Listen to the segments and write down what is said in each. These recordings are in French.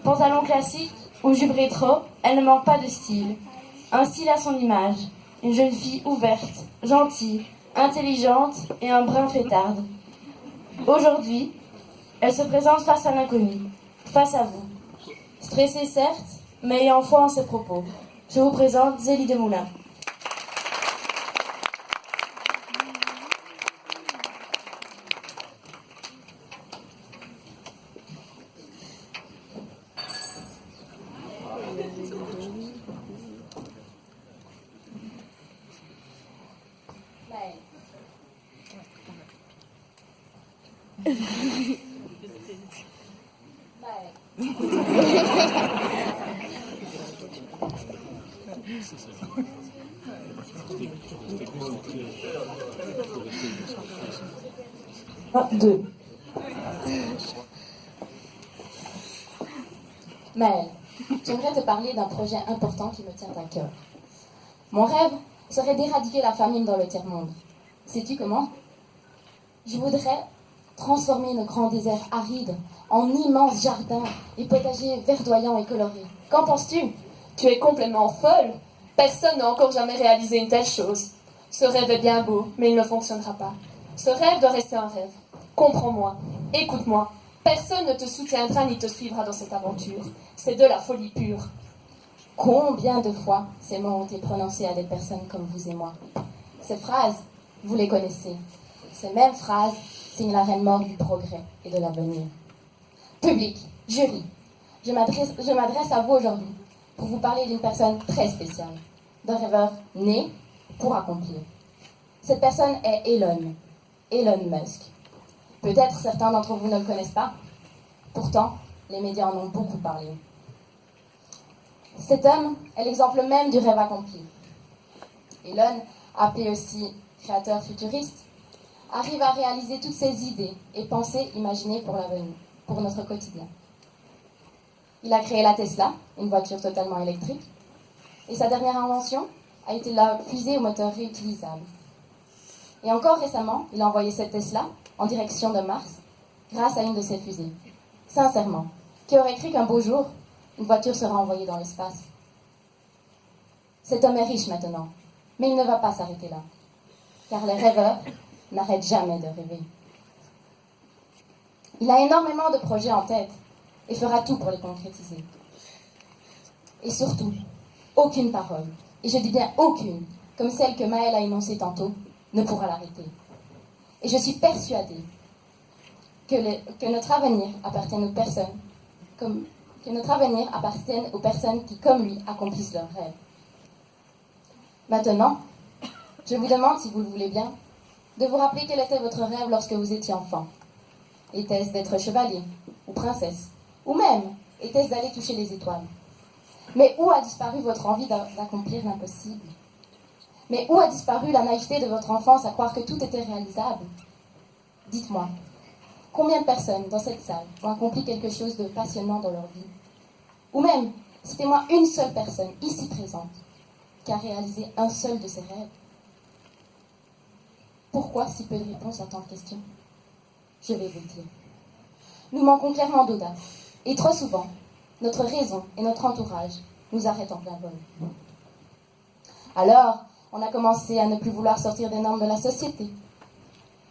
Pantalon classique ou jupe rétro, elle ne manque pas de style. Un style à son image. Une jeune fille ouverte, gentille, intelligente et un brin fêtarde. Aujourd'hui, elle se présente face à l'inconnu, face à vous. Stressée certes, mais ayant foi en ses propos. Je vous présente Zélie Demoulin. Deux. Maëlle, j'aimerais te parler d'un projet important qui me tient à cœur. Mon rêve serait d'éradiquer la famine dans le tiers-monde. Sais-tu comment? Je voudrais transformer nos grands déserts arides en immenses jardins et potagers verdoyants et colorés. Qu'en penses-tu? Tu es complètement folle. Personne n'a encore jamais réalisé une telle chose. Ce rêve est bien beau, mais il ne fonctionnera pas. Ce rêve doit rester un rêve. Comprends-moi, écoute-moi. Personne ne te soutiendra ni te suivra dans cette aventure. C'est de la folie pure. Combien de fois ces mots ont été prononcés à des personnes comme vous et moi? Ces phrases, vous les connaissez. Ces mêmes phrases signent la reine mort du progrès et de l'avenir. Public, jury, je m'adresse à vous aujourd'hui pour vous parler d'une personne très spéciale, d'un rêveur né pour accomplir. Cette personne est Elon Musk. Peut-être certains d'entre vous ne le connaissent pas. Pourtant, les médias en ont beaucoup parlé. Cet homme est l'exemple même du rêve accompli. Elon, appelé aussi créateur futuriste, arrive à réaliser toutes ses idées et pensées imaginées pour l'avenir, pour notre quotidien. Il a créé la Tesla, une voiture totalement électrique, et sa dernière invention a été la fusée au moteur réutilisable. Et encore récemment, il a envoyé cette Tesla en direction de Mars grâce à une de ses fusées. Sincèrement, qui aurait cru qu'un beau jour, une voiture sera envoyée dans l'espace? Cet homme est riche maintenant, mais il ne va pas s'arrêter là, car les rêveurs n'arrêtent jamais de rêver. Il a énormément de projets en tête et fera tout pour les concrétiser. Et surtout, aucune parole, et je dis bien aucune, comme celle que Maëlle a énoncée tantôt, ne pourra l'arrêter. Et je suis persuadée que notre avenir appartienne aux personnes, que notre avenir appartienne aux personnes qui, comme lui, accomplissent leurs rêves. Maintenant, je vous demande, si vous le voulez bien, de vous rappeler quel était votre rêve lorsque vous étiez enfant. Était-ce d'être chevalier ou princesse? Ou même, était-ce d'aller toucher les étoiles? Mais où a disparu votre envie d'accomplir l'impossible? Mais où a disparu la naïveté de votre enfance à croire que tout était réalisable? Dites-moi, combien de personnes dans cette salle ont accompli quelque chose de passionnant dans leur vie? Ou même, citez-moi une seule personne ici présente qui a réalisé un seul de ses rêves. Pourquoi si peu de réponses à tant de questions? Je vais vous le dire. Nous manquons clairement d'audace. Et trop souvent, notre raison et notre entourage nous arrêtent en plein vol. Alors, on a commencé à ne plus vouloir sortir des normes de la société.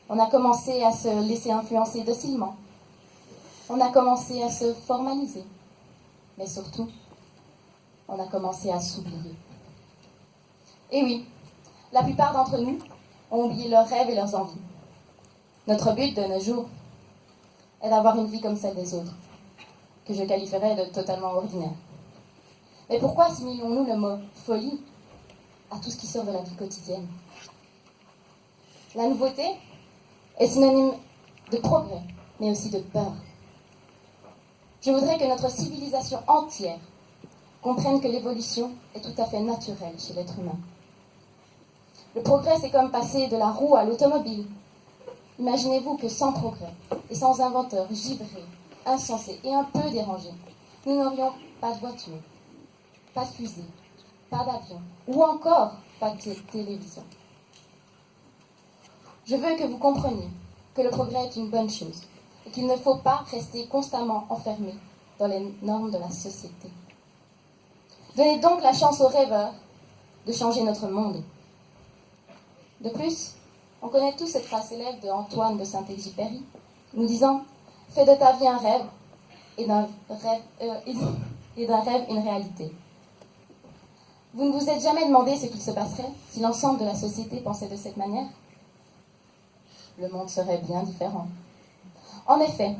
On a commencé à se laisser influencer docilement. On a commencé à se formaliser. Mais surtout, on a commencé à s'oublier. Et oui, la plupart d'entre nous ont oublié leurs rêves et leurs envies. Notre but de nos jours est d'avoir une vie comme celle des autres, que je qualifierais de totalement ordinaire. Mais pourquoi assimilons-nous le mot folie à tout ce qui sort de la vie quotidienne? La nouveauté est synonyme de progrès, mais aussi de peur. Je voudrais que notre civilisation entière comprenne que l'évolution est tout à fait naturelle chez l'être humain. Le progrès, c'est comme passer de la roue à l'automobile. Imaginez-vous que sans progrès et sans inventeurs givrés, insensés et un peu dérangés, nous n'aurions pas de voiture, pas de fusée, pas d'avion, ou encore pas de télévision. Je veux que vous compreniez que le progrès est une bonne chose et qu'il ne faut pas rester constamment enfermé dans les normes de la société. Donnez donc la chance aux rêveurs de changer notre monde. De plus, on connaît tous cette phrase célèbre de Antoine de Saint-Exupéry, nous disant « Fais de ta vie un rêve et d'un rêve une réalité ». Vous ne vous êtes jamais demandé ce qu'il se passerait si l'ensemble de la société pensait de cette manière? Le monde serait bien différent. En effet,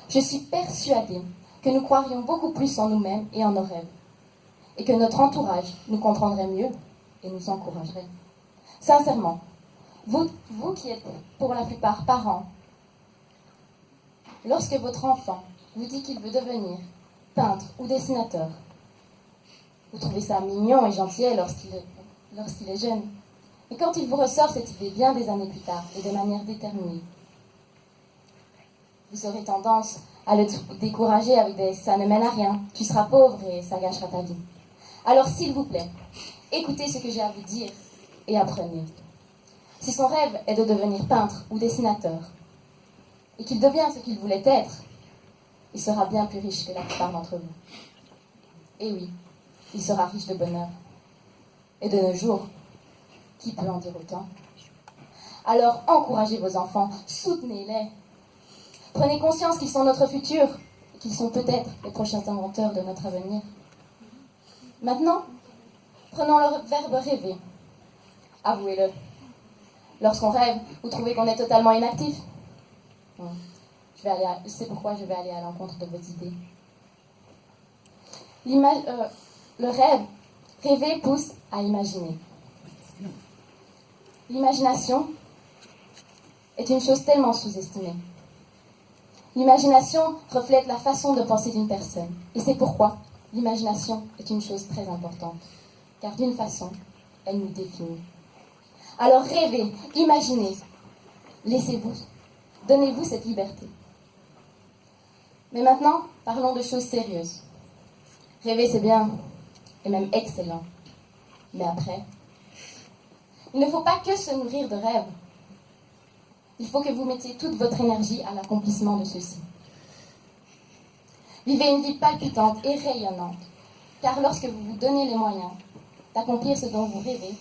je suis persuadée que nous croirions beaucoup plus en nous-mêmes et en nos rêves, et que notre entourage nous comprendrait mieux et nous encouragerait. Sincèrement, vous qui êtes pour la plupart parents, lorsque votre enfant vous dit qu'il veut devenir peintre ou dessinateur, vous trouvez ça mignon et gentil lorsqu'il est jeune. Et quand il vous ressort cette idée bien des années plus tard et de manière déterminée, vous aurez tendance à le décourager avec des « ça ne mène à rien, tu seras pauvre et ça gâchera ta vie ». Alors s'il vous plaît, écoutez ce que j'ai à vous dire et apprenez. Si son rêve est de devenir peintre ou dessinateur, et qu'il devient ce qu'il voulait être, il sera bien plus riche que la plupart d'entre vous. Et oui, il sera riche de bonheur. Et de nos jours, qui peut en dire autant? Alors encouragez vos enfants, soutenez-les. Prenez conscience qu'ils sont notre futur, et qu'ils sont peut-être les prochains inventeurs de notre avenir. Maintenant, prenons le verbe rêver. Avouez-le. Lorsqu'on rêve, vous trouvez qu'on est totalement inactif? C'est pourquoi je vais aller à l'encontre de vos idées. Le rêve, rêver pousse à imaginer. L'imagination est une chose tellement sous-estimée. L'imagination reflète la façon de penser d'une personne. Et c'est pourquoi l'imagination est une chose très importante. Car d'une façon, elle nous définit. Alors rêvez, imaginez, donnez-vous cette liberté. Mais maintenant, parlons de choses sérieuses. Rêver, c'est bien, et même excellent. Mais après, il ne faut pas que se nourrir de rêves. Il faut que vous mettiez toute votre énergie à l'accomplissement de ceux-ci. Vivez une vie palpitante et rayonnante, car lorsque vous vous donnez les moyens d'accomplir ce dont vous rêvez,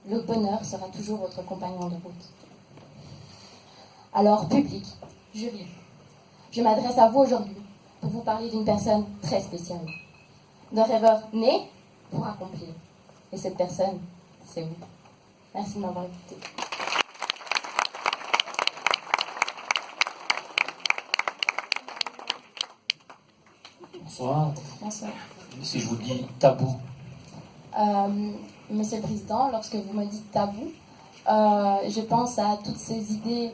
le bonheur sera toujours votre compagnon de route. Alors, public, jury, je m'adresse à vous aujourd'hui pour vous parler d'une personne très spéciale, d'un rêveur né pour accomplir. Et cette personne, c'est vous. Merci de m'avoir écouté. Bonsoir. Bonsoir. Si je vous dis tabou. Monsieur le Président, lorsque vous me dites tabou, je pense à toutes ces idées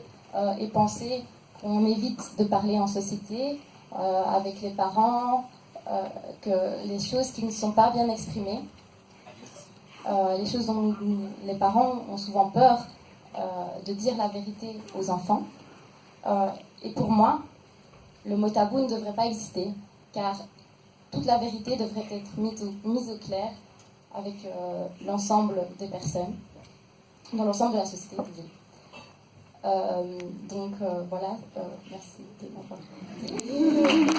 et pensées qu'on évite de parler en société, avec les parents, que les choses qui ne sont pas bien exprimées, les choses dont les parents ont souvent peur de dire la vérité aux enfants. Et pour moi, le mot tabou ne devrait pas exister, car toute la vérité devrait être mise au clair avec l'ensemble des personnes, dans l'ensemble de la société. Donc voilà, merci de m'avoir écouté.